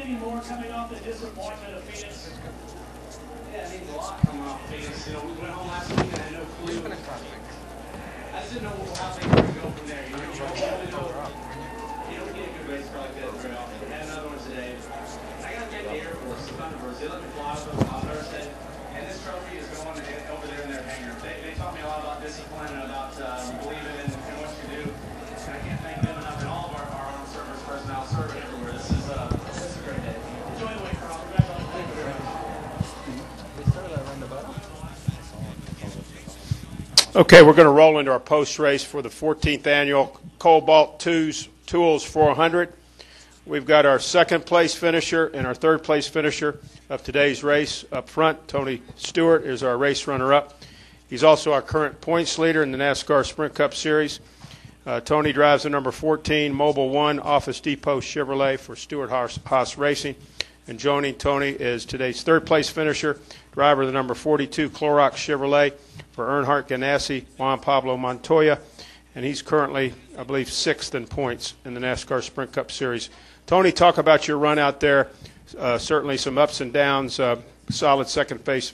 any more coming off the disappointment of Phoenix? Yeah, it means a lot coming off Phoenix. You know, we went home last week and I had no clue. I just didn't know how things were going to go from there. You know, you don't get a good race car like that very often. I had another one today. I got to thank the Air Force, the Thunderbirds. They let me fly with them on Thursday. And this trophy is going over there in their hangar. They taught me a lot about discipline and about believing in what you do. And I can't thank them enough, and all of our armed service personnel serving everywhere. This is a great day. Enjoy the way, Carl. Congratulations. Okay, we're going to roll into our post race for the 14th annual Kobalt Tools 400. We've got our second place finisher and our third place finisher of today's race up front. Tony Stewart is our race runner-up. He's also our current points leader in the NASCAR Sprint Cup Series. Tony drives the number 14 Mobile One Office Depot Chevrolet for Stewart Haas Racing. And joining Tony is today's third place finisher, driver of the number 42 Clorox Chevrolet for Earnhardt Ganassi, Juan Pablo Montoya. And he's currently, I believe, sixth in points in the NASCAR Sprint Cup Series. Tony, talk about your run out there. Certainly some ups and downs, solid second place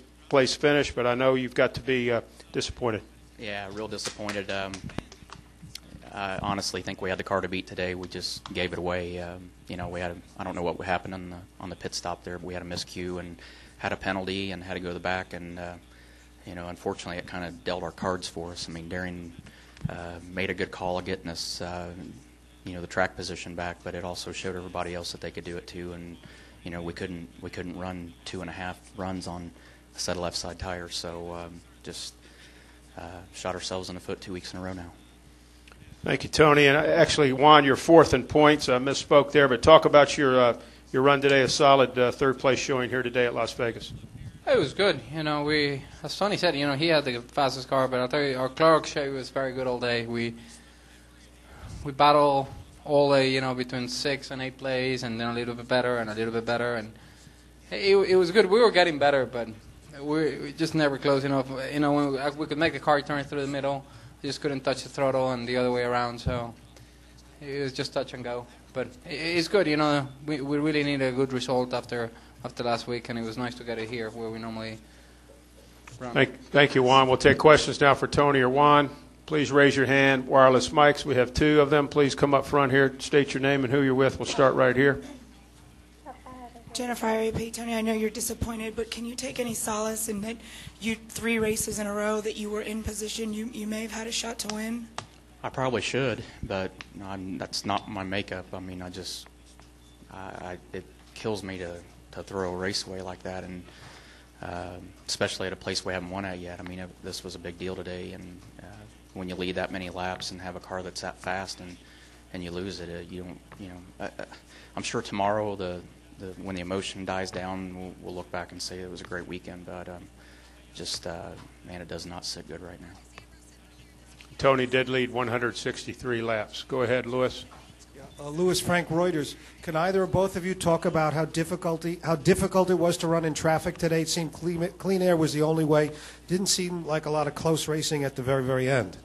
finish, but I know you've got to be disappointed. Yeah, real disappointed. I honestly think we had the car to beat today. We just gave it away. You know, we had I don't know what happened on the pit stop there, but we had a miscue and had a penalty and had to go to the back. And you know, unfortunately, it kind of dealt our cards for us. I mean, Darian made a good call of getting us, you know, the track position back, but it also showed everybody else that they could do it too. And you know, we couldn't run 2.5 runs on a set of left side tires. So just shot ourselves in the foot 2 weeks in a row now. Thank you, Tony. And actually, Juan, you're fourth in points. I misspoke there, but talk about your run today, a solid third place showing here today at Las Vegas. It was good. You know, as Tony said, you know, he had the fastest car, but I'll tell you, our Clorox Chevy was very good all day. We battled all day, you know, between 6 and 8 plays, and then a little bit better and a little bit better, and it was good. We were getting better, but we just never close enough. You know, when we could make the car turn through the middle, just couldn't touch the throttle and the other way around, so it was just touch and go. But it's good, you know. We really need a good result after last week, and it was nice to get it here where we normally run. Thank you, Juan. We'll take questions now for Tony or Juan. Please raise your hand. Wireless mics, we have 2 of them. Please come up front here, state your name and who you're with. We'll start right here. Jennifer AP. Tony, I know you're disappointed, but can you take any solace in that 3 races in a row that you were in position, you may have had a shot to win? I probably should, but that's not my makeup. I mean, it kills me to throw a race away like that, and especially at a place we haven't won at yet. I mean, this was a big deal today, and when you lead that many laps and have a car that's that fast and you lose it, you don't. You know, I'm sure tomorrow when the emotion dies down, we'll look back and say it was a great weekend, but man, it does not sit good right now. Tony did lead 163 laps. Go ahead, Lewis. Lewis Frank Reuters. Can either or both of you talk about how difficult it was to run in traffic today? It seemed clean air was the only way. Didn't seem like a lot of close racing at the very, very end.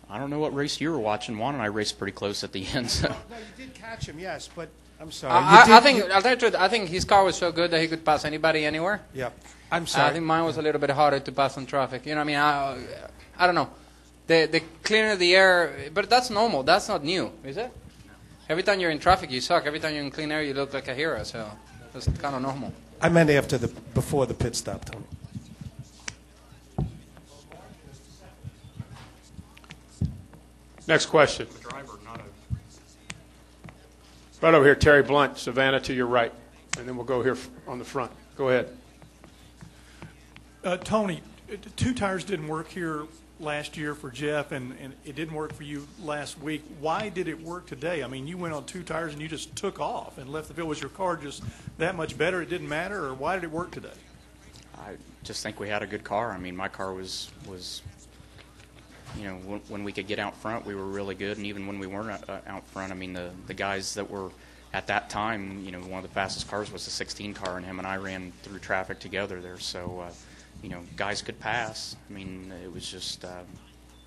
I don't know what race you were watching. Juan and I raced pretty close at the end. So. No, you did catch him, yes, but I'm sorry. I think his car was so good that he could pass anybody anywhere. Yeah, I'm sorry. I think mine was a little bit harder to pass on traffic. You know what I mean? I don't know. The cleaner the air, but that's normal. That's not new, is it? No. Every time you're in traffic, you suck. Every time you're in clean air, you look like a hero. So that's kind of normal. I meant before the pit stop, Tony. Next question. Right over here, Terry Blunt, Savannah to your right. And then we'll go here on the front. Go ahead. Tony, 2 tires didn't work here last year for Jeff, and it didn't work for you last week. Why did it work today? I mean, you went on 2 tires and you just took off and left the field. Was your car just that much better? It didn't matter, or why did it work today? I just think we had a good car. I mean, my car was you know, when we could get out front, we were really good, and even when we weren't out front, I mean, the guys that were at that time, you know, one of the fastest cars was the 16 car, and him and I ran through traffic together there. So, you know, guys could pass. I mean, it was just,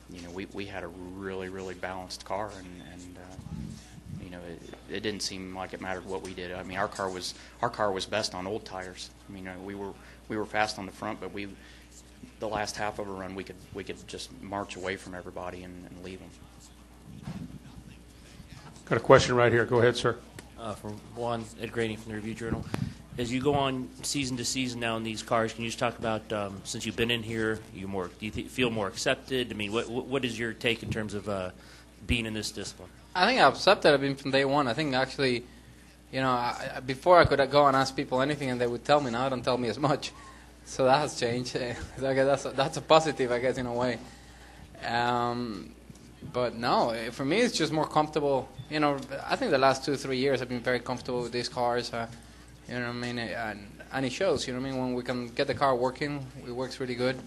you know, we had a really, really balanced car, and you know, it didn't seem like it mattered what we did. I mean, our car was best on old tires. I mean, we were fast on the front, but the last half of a run we could just march away from everybody and leave them. Got a question right here. Go ahead, sir. From Juan Ed Graney from the Review Journal. As you go on season to season now in these cars, can you just talk about since you've been in here, do you feel more accepted? I mean, what is your take in terms of being in this discipline? I think I've accepted. I've been from day one. I think actually, you know, before I could go and ask people anything and they would tell me. Now they don't tell me as much, so that has changed. I guess that's a positive, I guess, in a way. But no, for me it's just more comfortable. You know, I think the last 2-3 years I've been very comfortable with these cars. You know what I mean? And it shows, you know what I mean? When we can get the car working, it works really good.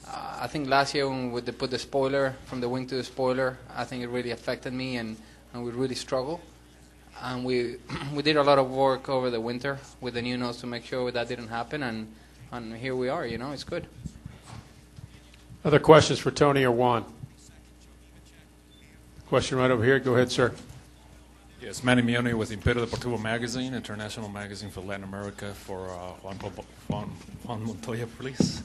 I think last year when we put the spoiler, from the wing to the spoiler, I think it really affected me and we really struggled. And we did a lot of work over the winter with the new nose to make sure that didn't happen. And here we are, you know, it's good. Other questions for Tony or Juan? Question right over here. Go ahead, sir. Yes, Manny Mione with Imperio Deportivo Magazine, international magazine for Latin America, for Juan Montoya, please.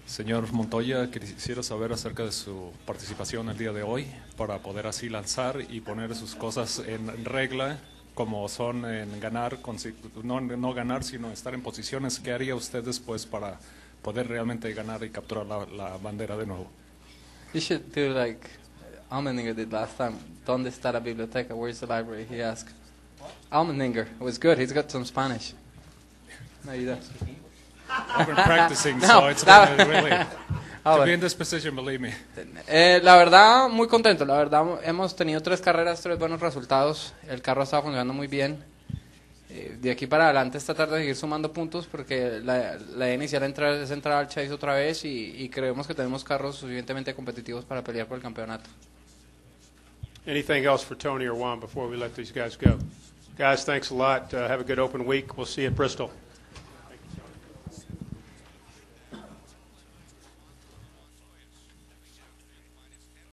Señor Montoya, quisiera saber acerca de su participación el día de hoy para poder así lanzar y poner sus cosas en regla, como son en ganar, no ganar, sino estar en posiciones. ¿Qué haría usted después para poder realmente ganar y capturar la bandera de nuevo? You should do like Almendinger did last time. ¿Dónde está la biblioteca? Where's the library? He asked. Almendinger. It was good. He's got some Spanish. No, you don't. I've been practicing, No, so it's been really to be in this position, believe me. La verdad, muy contento. La verdad, hemos tenido 3 carreras, 3 buenos resultados. El carro está funcionando muy bien. De aquí para adelante esta tarde seguir sumando puntos porque la idea inicial es entrar al Chase otra vez y creemos que tenemos carros suficientemente competitivos para pelear por el campeonato. Anything else for Tony or Juan before we let these guys go? Guys, thanks a lot. Have a good open week. We'll see you at Bristol.